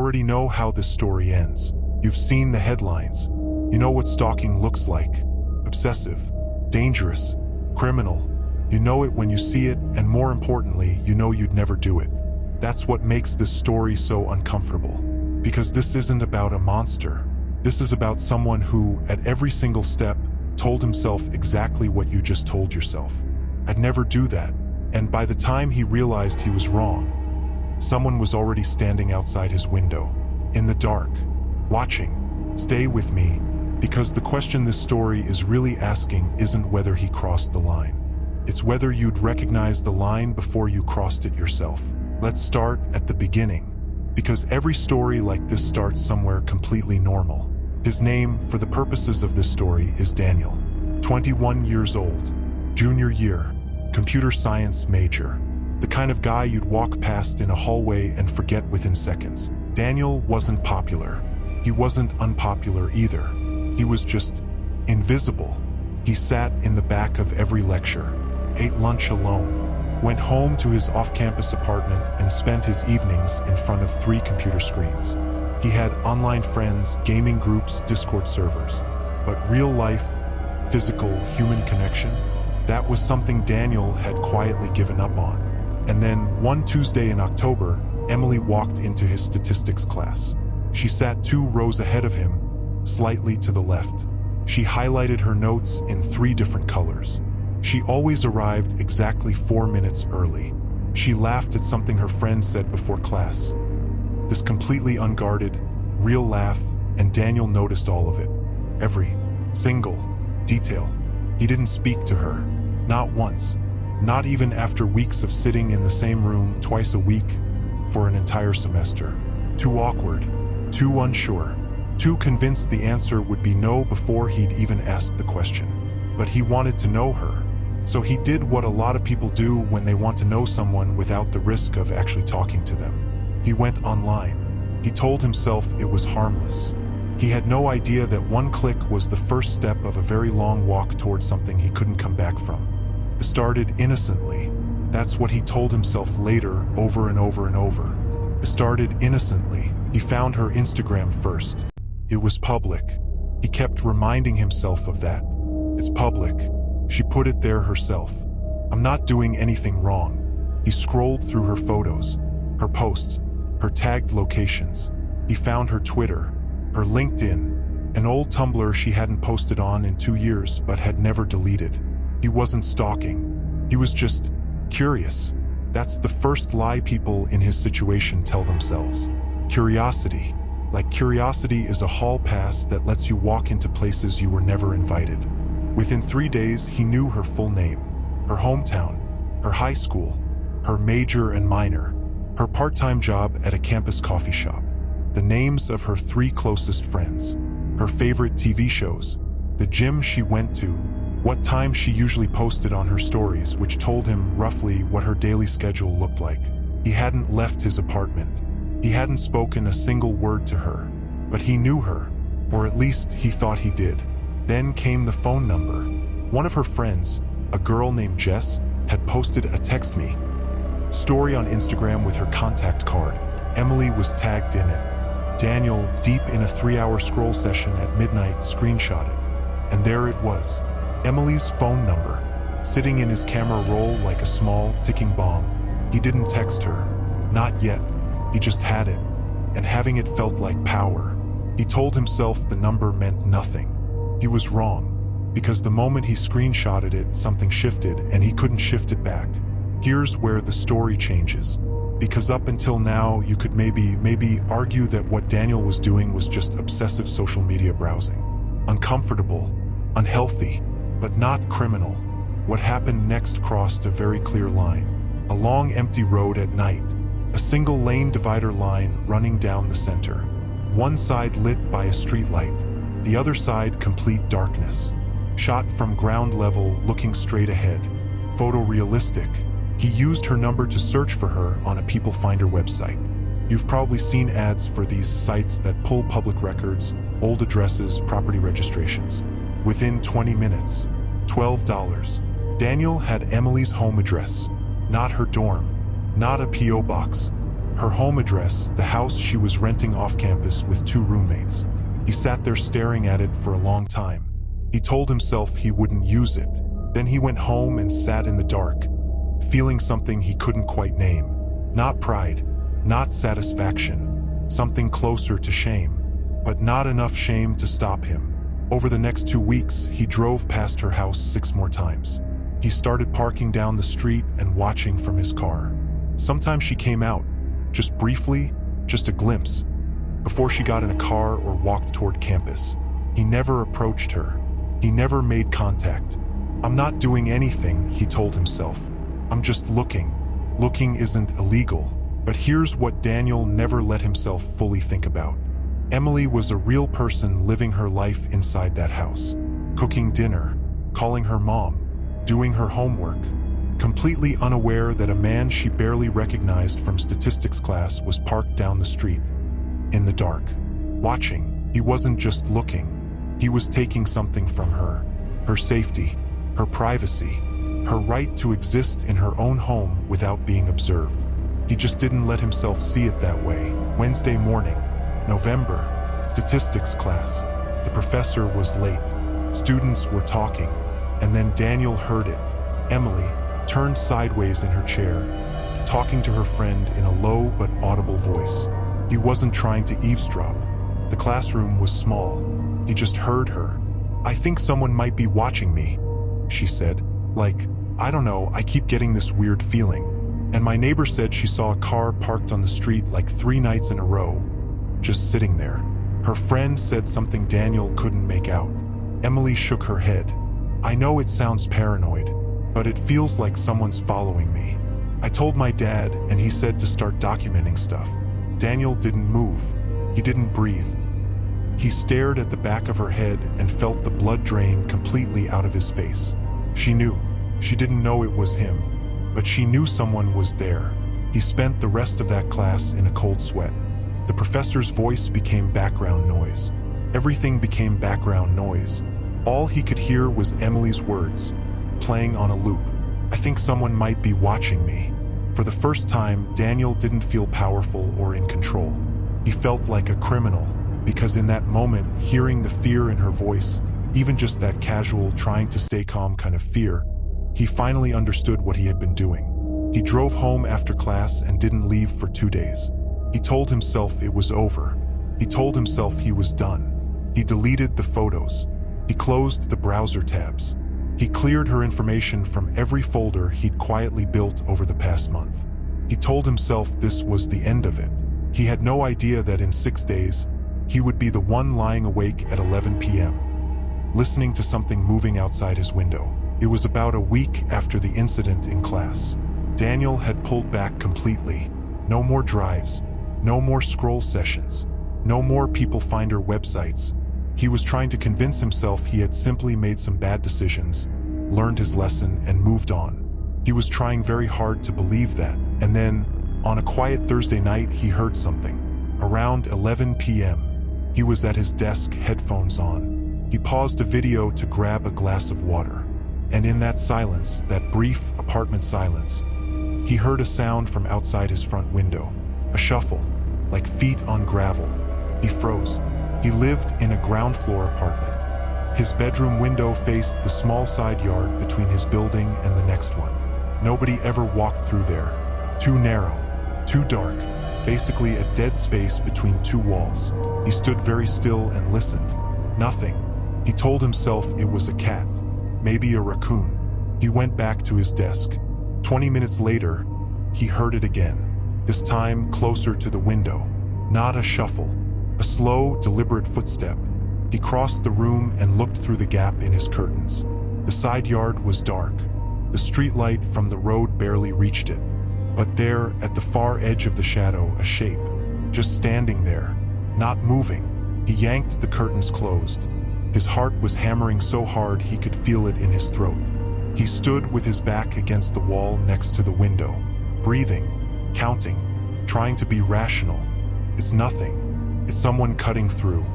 already know how this story ends. You've seen the headlines. You know what stalking looks like. Obsessive, dangerous, criminal. You know it when you see it, and more importantly, you know you'd never do it. That's what makes this story so uncomfortable. Because this isn't about a monster. This is about someone who, at every single step, told himself exactly what you just told yourself. I'd never do that. And by the time he realized he was wrong, someone was already standing outside his window, in the dark, watching. Stay with me, because the question this story is really asking isn't whether he crossed the line. It's whether you'd recognize the line before you crossed it yourself. Let's start at the beginning, because every story like this starts somewhere completely normal. His name, for the purposes of this story, is Daniel. 21 years old, junior year, computer science major. The kind of guy you'd walk past in a hallway and forget within seconds. Daniel wasn't popular. He wasn't unpopular either. He was just invisible. He sat in the back of every lecture, ate lunch alone, went home to his off-campus apartment and spent his evenings in front of 3 computer screens. He had online friends, gaming groups, Discord servers. But real life, physical, human connection, that was something Daniel had quietly given up on. And then, one Tuesday in October, Emily walked into his statistics class. She sat 2 rows ahead of him, slightly to the left. She highlighted her notes in 3 different colors. She always arrived exactly 4 minutes early. She laughed at something her friend said before class. This completely unguarded, real laugh, and Daniel noticed all of it. Every single detail. He didn't speak to her. Not once. Not even after weeks of sitting in the same room twice a week for an entire semester. Too awkward. Too unsure. Too convinced the answer would be no before he'd even asked the question. But he wanted to know her. So he did what a lot of people do when they want to know someone without the risk of actually talking to them. He went online. He told himself it was harmless. He had no idea that one click was the first step of a very long walk towards something he couldn't come back from. It started innocently. That's what he told himself later, over and over and over. It started innocently. He found her Instagram first. It was public. He kept reminding himself of that. It's public. She put it there herself. I'm not doing anything wrong. He scrolled through her photos, her posts, her tagged locations. He found her Twitter, her LinkedIn, an old Tumblr she hadn't posted on in 2 years but had never deleted. He wasn't stalking. He was just curious. That's the first lie people in his situation tell themselves. Curiosity. Like curiosity is a hall pass that lets you walk into places you were never invited. Within 3 days, he knew her full name, her hometown, her high school, her major and minor, her part-time job at a campus coffee shop, the names of her 3 closest friends, her favorite TV shows, the gym she went to, what time she usually posted on her stories, which told him roughly what her daily schedule looked like. He hadn't left his apartment. He hadn't spoken a single word to her, but he knew her, or at least he thought he did. Then came the phone number. One of her friends, a girl named Jess, had posted a text me story on Instagram with her contact card. Emily was tagged in it. Daniel, deep in a 3-hour scroll session at midnight, screenshotted. And there it was. Emily's phone number, sitting in his camera roll like a small, ticking bomb. He didn't text her. Not yet. He just had it. And having it felt like power. He told himself the number meant nothing. He was wrong. Because the moment he screenshotted it, something shifted, and he couldn't shift it back. Here's where the story changes. Because up until now, you could maybe argue that what Daniel was doing was just obsessive social media browsing. Uncomfortable, unhealthy, but not criminal. What happened next crossed a very clear line. A long empty road at night. A single lane divider line running down the center. One side lit by a street light. The other side complete darkness. Shot from ground level, looking straight ahead. Photorealistic. He used her number to search for her on a People Finder website. You've probably seen ads for these sites that pull public records, old addresses, property registrations. Within 20 minutes, $12. Daniel had Emily's home address. Not her dorm. Not a P.O. box. her home address, the house she was renting off campus with 2 roommates. He sat there staring at it for a long time. He told himself he wouldn't use it. Then he went home and sat in the dark, feeling something he couldn't quite name. Not pride, not satisfaction, something closer to shame, but not enough shame to stop him. Over the next 2 weeks, he drove past her house 6 more times. He started parking down the street and watching from his car. Sometimes she came out, just briefly, just a glimpse, before she got in a car or walked toward campus. He never approached her. He never made contact. "I'm not doing anything," he told himself. "I'm just looking." Looking isn't illegal. But here's what Daniel never let himself fully think about. Emily was a real person living her life inside that house. Cooking dinner, calling her mom, doing her homework, completely unaware that a man she barely recognized from statistics class was parked down the street, in the dark, watching. He wasn't just looking. He was taking something from her. Her safety, her privacy, her right to exist in her own home without being observed. He just didn't let himself see it that way. Wednesday morning, November, statistics class. The professor was late. Students were talking, and then Daniel heard it. Emily turned sideways in her chair, talking to her friend in a low but audible voice. He wasn't trying to eavesdrop. The classroom was small. He just heard her. "I think someone might be watching me," she said. "Like, I don't know, I keep getting this weird feeling. And my neighbor said she saw a car parked on the street like 3 nights in a row, just sitting there." Her friend said something Daniel couldn't make out. Emily shook her head. "I know it sounds paranoid, but it feels like someone's following me. I told my dad and he said to start documenting stuff." Daniel didn't move. He didn't breathe. He stared at the back of her head and felt the blood drain completely out of his face. She knew. She didn't know it was him, but she knew someone was there. He spent the rest of that class in a cold sweat. The professor's voice became background noise. Everything became background noise. All he could hear was Emily's words, playing on a loop. "I think someone might be watching me." For the first time, Daniel didn't feel powerful or in control. He felt like a criminal, because in that moment, hearing the fear in her voice, even just that casual, trying to stay calm kind of fear, he finally understood what he had been doing. He drove home after class and didn't leave for 2 days. He told himself it was over. He told himself he was done. He deleted the photos. He closed the browser tabs. He cleared her information from every folder he'd quietly built over the past month. He told himself this was the end of it. He had no idea that in 6 days, he would be the one lying awake at 11 p.m., listening to something moving outside his window. It was about a week after the incident in class. Daniel had pulled back completely. No more drives, no more scroll sessions, no more people finder websites. He was trying to convince himself he had simply made some bad decisions, learned his lesson, and moved on. He was trying very hard to believe that. And then, on a quiet Thursday night, he heard something. Around 11 p.m., he was at his desk, headphones on. He paused a video to grab a glass of water. And in that silence, that brief apartment silence, he heard a sound from outside his front window. A shuffle, like feet on gravel. He froze. He lived in a ground floor apartment. His bedroom window faced the small side yard between his building and the next one. Nobody ever walked through there. Too narrow, too dark, basically a dead space between 2 walls. He stood very still and listened. Nothing. He told himself it was a cat, maybe a raccoon. He went back to his desk. 20 minutes later, he heard it again, this time closer to the window. Not a shuffle, a slow, deliberate footstep. He crossed the room and looked through the gap in his curtains. The side yard was dark. The streetlight from the road barely reached it. But there, at the far edge of the shadow, a shape, just standing there, not moving. He yanked the curtains closed. His heart was hammering so hard he could feel it in his throat. He stood with his back against the wall next to the window, breathing, counting, trying to be rational. It's nothing. It's someone cutting through.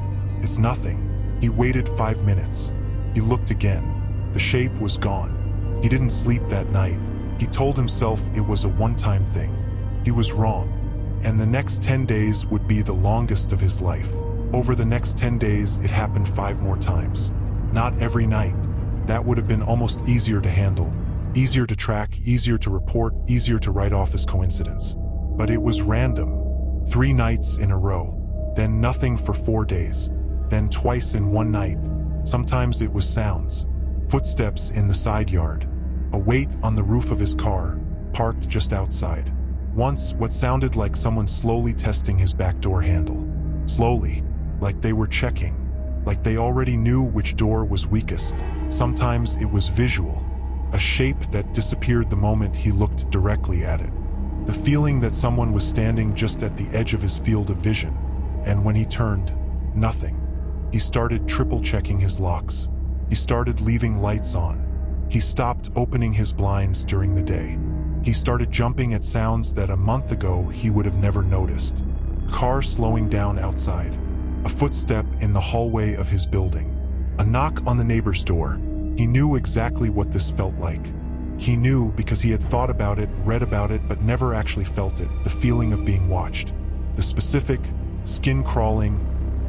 It's nothing. He waited 5 minutes. He looked again. The shape was gone. He didn't sleep that night. He told himself it was a one-time thing. He was wrong. And the next 10 days would be the longest of his life. Over the next 10 days, it happened 5 more times. Not every night. That would have been almost easier to handle, easier to track, easier to report, easier to write off as coincidence. But it was random. 3 nights in a row. Then nothing for 4 days. Then twice in one night. Sometimes it was sounds. Footsteps in the side yard. A weight on the roof of his car, parked just outside. Once, what sounded like someone slowly testing his back door handle. Slowly, like they were checking. Like they already knew which door was weakest. Sometimes it was visual. A shape that disappeared the moment he looked directly at it. The feeling that someone was standing just at the edge of his field of vision. And when he turned, nothing. He started triple-checking his locks. He started leaving lights on. He stopped opening his blinds during the day. He started jumping at sounds that a month ago he would have never noticed. Car slowing down outside. A footstep in the hallway of his building. A knock on the neighbor's door. He knew exactly what this felt like. He knew because he had thought about it, read about it, but never actually felt it. The feeling of being watched. The specific, skin-crawling,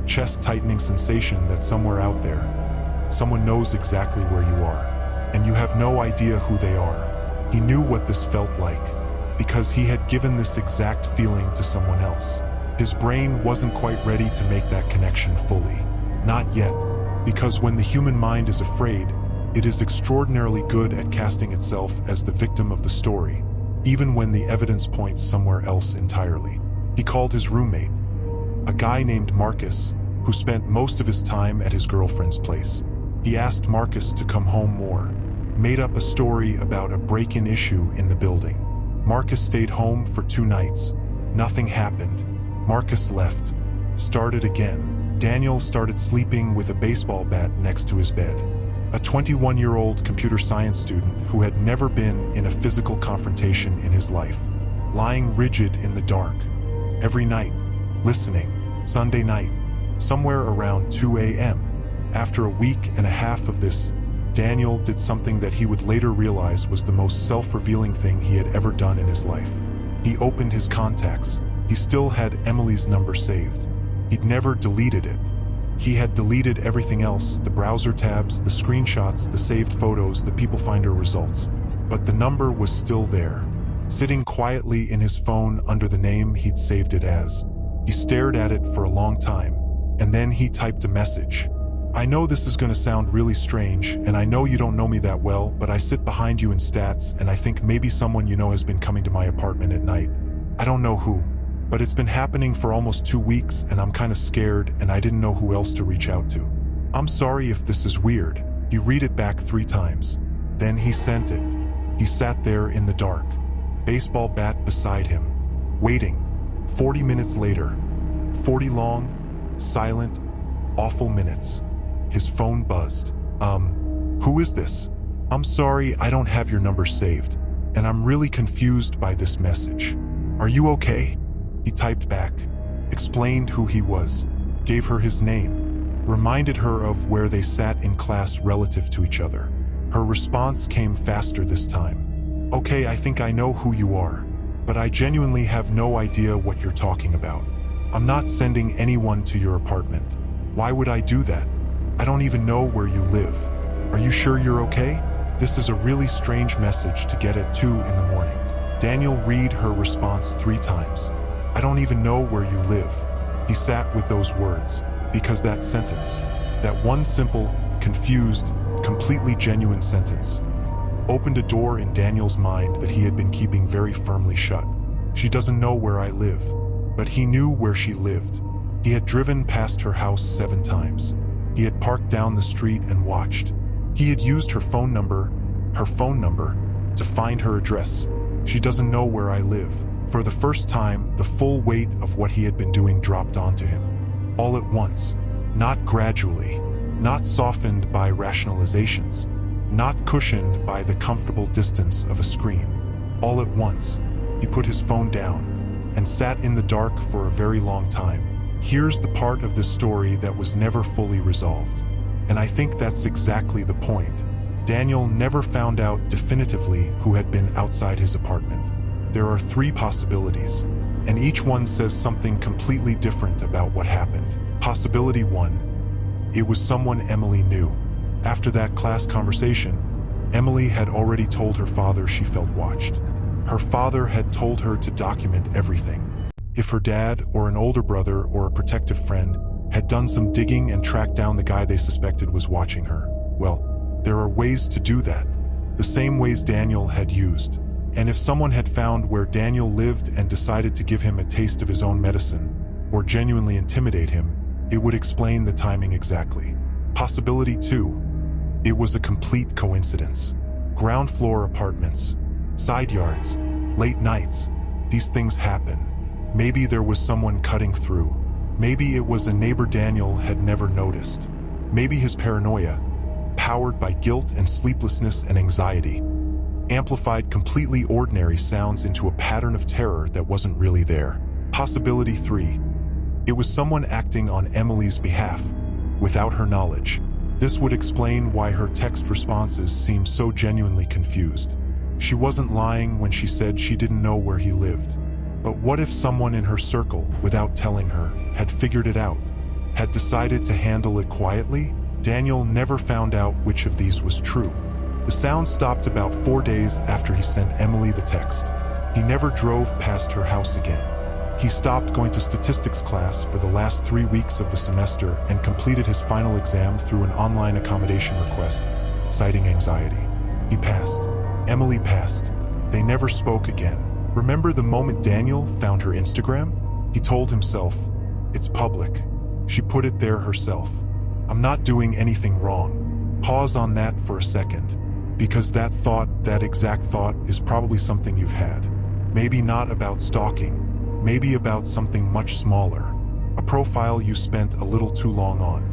chest-tightening sensation that somewhere out there, someone knows exactly where you are, and you have no idea who they are. He knew what this felt like, because he had given this exact feeling to someone else. His brain wasn't quite ready to make that connection fully. Not yet, because when the human mind is afraid, it is extraordinarily good at casting itself as the victim of the story, even when the evidence points somewhere else entirely. He called his roommate, a guy named Marcus, who spent most of his time at his girlfriend's place. He asked Marcus to come home more, made up a story about a break-in issue in the building. Marcus stayed home for 2 nights. Nothing happened. Marcus left. Started again. Daniel started sleeping with a baseball bat next to his bed. A 21-year-old computer science student who had never been in a physical confrontation in his life. Lying rigid in the dark. Every night. Listening. Sunday night. Somewhere around 2 a.m. After a week and a half of this, Daniel did something that he would later realize was the most self-revealing thing he had ever done in his life. He opened his contacts. He still had Emily's number saved. He'd never deleted it. He had deleted everything else, the browser tabs, the screenshots, the saved photos, the People Finder results. But the number was still there, sitting quietly in his phone under the name he'd saved it as. He stared at it for a long time, and then he typed a message. I know this is going to sound really strange, and I know you don't know me that well, but I sit behind you in stats, and I think maybe someone you know has been coming to my apartment at night. I don't know who, but it's been happening for almost 2 weeks, and I'm kind of scared, and I didn't know who else to reach out to. I'm sorry if this is weird. He read it back 3 times. Then he sent it. He sat there in the dark, baseball bat beside him, waiting. 40 minutes later, 40 long, silent, awful minutes. His phone buzzed. Who is this? I'm sorry, I don't have your number saved, and I'm really confused by this message. Are you okay? He typed back, explained who he was, gave her his name, reminded her of where they sat in class relative to each other. Her response came faster this time. Okay, I think I know who you are, but I genuinely have no idea what you're talking about. I'm not sending anyone to your apartment. Why would I do that? I don't even know where you live. Are you sure you're okay? This is a really strange message to get at 2 in the morning. Daniel read her response 3 times. I don't even know where you live. He sat with those words, because that sentence, that one simple, confused, completely genuine sentence, opened a door in Daniel's mind that he had been keeping very firmly shut. She doesn't know where I live, but he knew where she lived. He had driven past her house 7 times. He had parked down the street and watched. He had used her phone number, to find her address. She doesn't know where I live. For the first time, the full weight of what he had been doing dropped onto him. All at once, not gradually, not softened by rationalizations, not cushioned by the comfortable distance of a screen. All at once, he put his phone down and sat in the dark for a very long time. Here's the part of the story that was never fully resolved. And I think that's exactly the point. Daniel never found out definitively who had been outside his apartment. There are 3 possibilities. and each one says something completely different about what happened. Possibility 1. It was someone Emily knew. After that class conversation, Emily had already told her father she felt watched. Her father had told her to document everything. If her dad or an older brother or a protective friend had done some digging and tracked down the guy they suspected was watching her, well, there are ways to do that. The same ways Daniel had used. And if someone had found where Daniel lived and decided to give him a taste of his own medicine, or genuinely intimidate him, it would explain the timing exactly. Possibility 2. It was a complete coincidence. Ground floor apartments, side yards, late nights. These things happen. Maybe there was someone cutting through. Maybe it was a neighbor Daniel had never noticed. Maybe his paranoia, powered by guilt and sleeplessness and anxiety, amplified completely ordinary sounds into a pattern of terror that wasn't really there. Possibility 3. It was someone acting on Emily's behalf, without her knowledge. This would explain why her text responses seemed so genuinely confused. She wasn't lying when she said she didn't know where he lived. But what if someone in her circle, without telling her, had figured it out, had decided to handle it quietly? Daniel never found out which of these was true. The sound stopped about 4 days after he sent Emily the text. He never drove past her house again. He stopped going to statistics class for the last 3 weeks of the semester and completed his final exam through an online accommodation request, citing anxiety. He passed. Emily passed. They never spoke again. Remember the moment Daniel found her Instagram? He told himself, "It's public." She put it there herself. "I'm not doing anything wrong." Pause on that for a second, because that thought, that exact thought, is probably something you've had. Maybe not about stalking, maybe about something much smaller. A profile you spent a little too long on.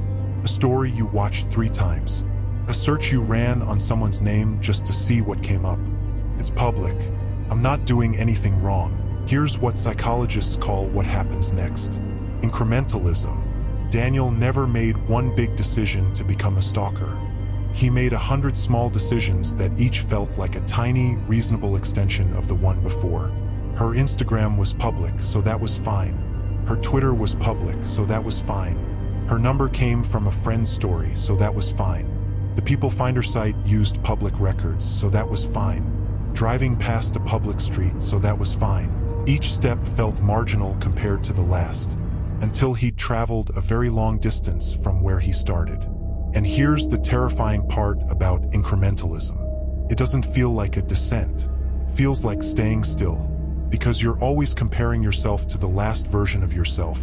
A story you watched 3 times. A search you ran on someone's name just to see what came up. It's public. I'm not doing anything wrong. Here's what psychologists call what happens next. Incrementalism. Daniel never made one big decision to become a stalker. He made 100 small decisions that each felt like a tiny, reasonable extension of the one before. Her Instagram was public, so that was fine. Her Twitter was public, so that was fine. Her number came from a friend's story, so that was fine. The People Finder site used public records, so that was fine. Driving past a public street, so that was fine. Each step felt marginal compared to the last, until he'd traveled a very long distance from where he started. And here's the terrifying part about incrementalism. It doesn't feel like a descent. It feels like staying still, because you're always comparing yourself to the last version of yourself,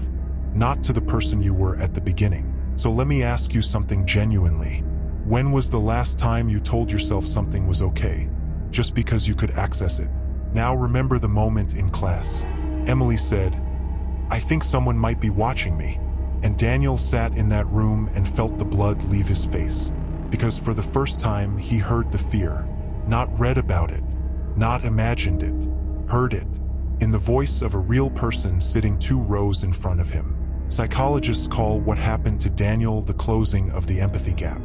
not to the person you were at the beginning. So let me ask you something genuinely. When was the last time you told yourself something was okay, just because you could access it? Now remember the moment in class. Emily said, "I think someone might be watching me." And Daniel sat in that room and felt the blood leave his face. Because for the first time, he heard the fear. Not read about it, not imagined it, heard it, in the voice of a real person sitting 2 rows in front of him. Psychologists call what happened to Daniel the closing of the empathy gap.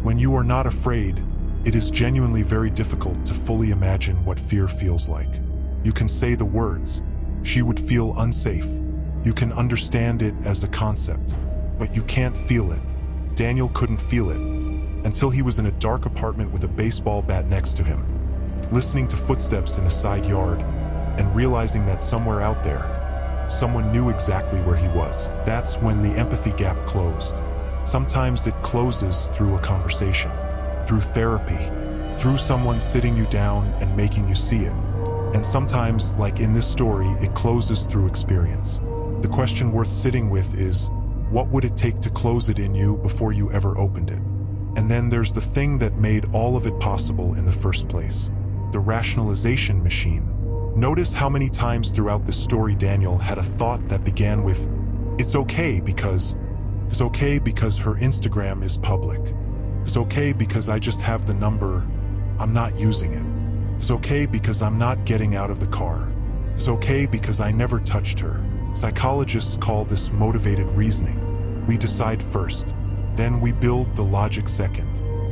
When you are not afraid, it is genuinely very difficult to fully imagine what fear feels like. You can say the words, "She would feel unsafe." You can understand it as a concept, but you can't feel it. Daniel couldn't feel it until he was in a dark apartment with a baseball bat next to him, listening to footsteps in a side yard and realizing that somewhere out there, someone knew exactly where he was. That's when the empathy gap closed. Sometimes it closes through a conversation, through therapy, through someone sitting you down and making you see it. And sometimes, like in this story, it closes through experience. The question worth sitting with is, what would it take to close it in you before you ever opened it? And then there's the thing that made all of it possible in the first place, the rationalization machine. Notice how many times throughout this story Daniel had a thought that began with, it's okay because her Instagram is public. It's okay because I just have the number, I'm not using it. It's okay because I'm not getting out of the car. It's okay because I never touched her. Psychologists call this motivated reasoning. We decide first, then we build the logic second.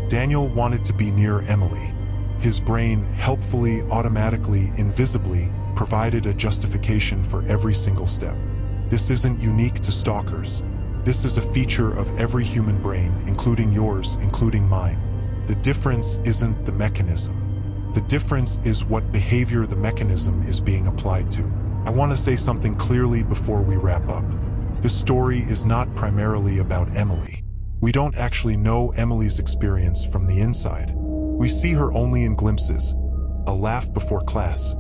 Daniel wanted to be near Emily. His brain helpfully, automatically, invisibly provided a justification for every single step. This isn't unique to stalkers. This is a feature of every human brain, including yours, including mine. The difference isn't the mechanism. The difference is what behavior the mechanism is being applied to. I want to say something clearly before we wrap up. This story is not primarily about Emily. We don't actually know Emily's experience from the inside. We see her only in glimpses. A laugh before class,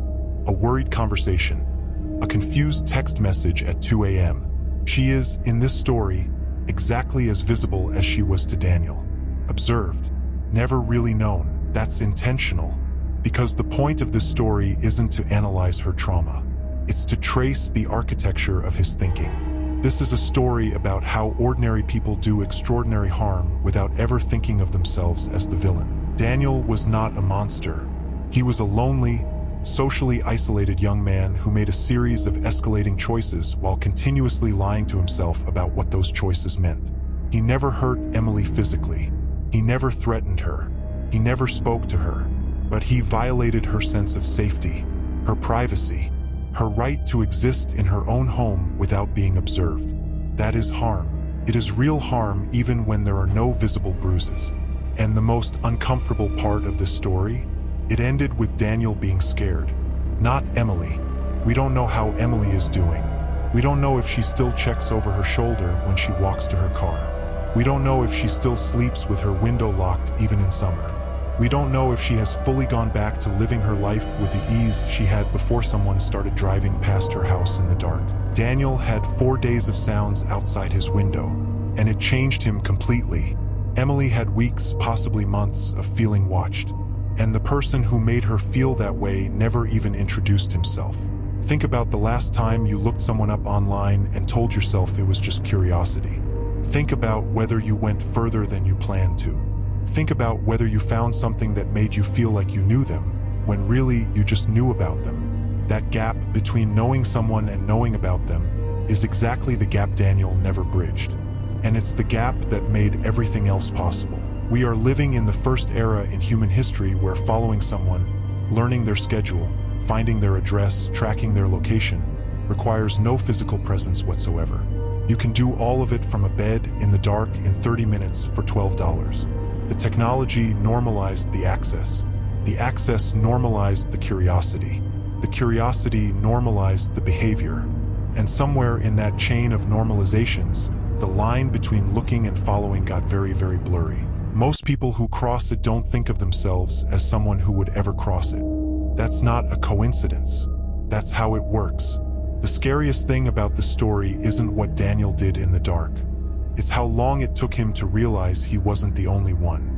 a worried conversation, a confused text message at 2 a.m. She is, in this story, exactly as visible as she was to Daniel. Observed, never really known. That's intentional, because the point of this story isn't to analyze her trauma. It's to trace the architecture of his thinking. This is a story about how ordinary people do extraordinary harm without ever thinking of themselves as the villain. Daniel was not a monster. He was a lonely, socially isolated young man who made a series of escalating choices while continuously lying to himself about what those choices meant. He never hurt Emily physically. He never threatened her. He never spoke to her. But he violated her sense of safety, her privacy, her right to exist in her own home without being observed. That is harm. It is real harm even when there are no visible bruises. And the most uncomfortable part of this story? It ended with Daniel being scared. Not Emily. We don't know how Emily is doing. We don't know if she still checks over her shoulder when she walks to her car. We don't know if she still sleeps with her window locked even in summer. We don't know if she has fully gone back to living her life with the ease she had before someone started driving past her house in the dark. Daniel had 4 days of sounds outside his window, and it changed him completely. Emily had weeks, possibly months, of feeling watched. And the person who made her feel that way never even introduced himself. Think about the last time you looked someone up online and told yourself it was just curiosity. Think about whether you went further than you planned to. Think about whether you found something that made you feel like you knew them, when really you just knew about them. That gap between knowing someone and knowing about them is exactly the gap Daniel never bridged. And it's the gap that made everything else possible. We are living in the first era in human history where following someone, learning their schedule, finding their address, tracking their location, requires no physical presence whatsoever. You can do all of it from a bed in the dark in 30 minutes for $12. The technology normalized the access. The access normalized the curiosity. The curiosity normalized the behavior. And somewhere in that chain of normalizations, the line between looking and following got very, very blurry. Most people who cross it don't think of themselves as someone who would ever cross it. That's not a coincidence. That's how it works. The scariest thing about the story isn't what Daniel did in the dark. It's how long it took him to realize he wasn't the only one.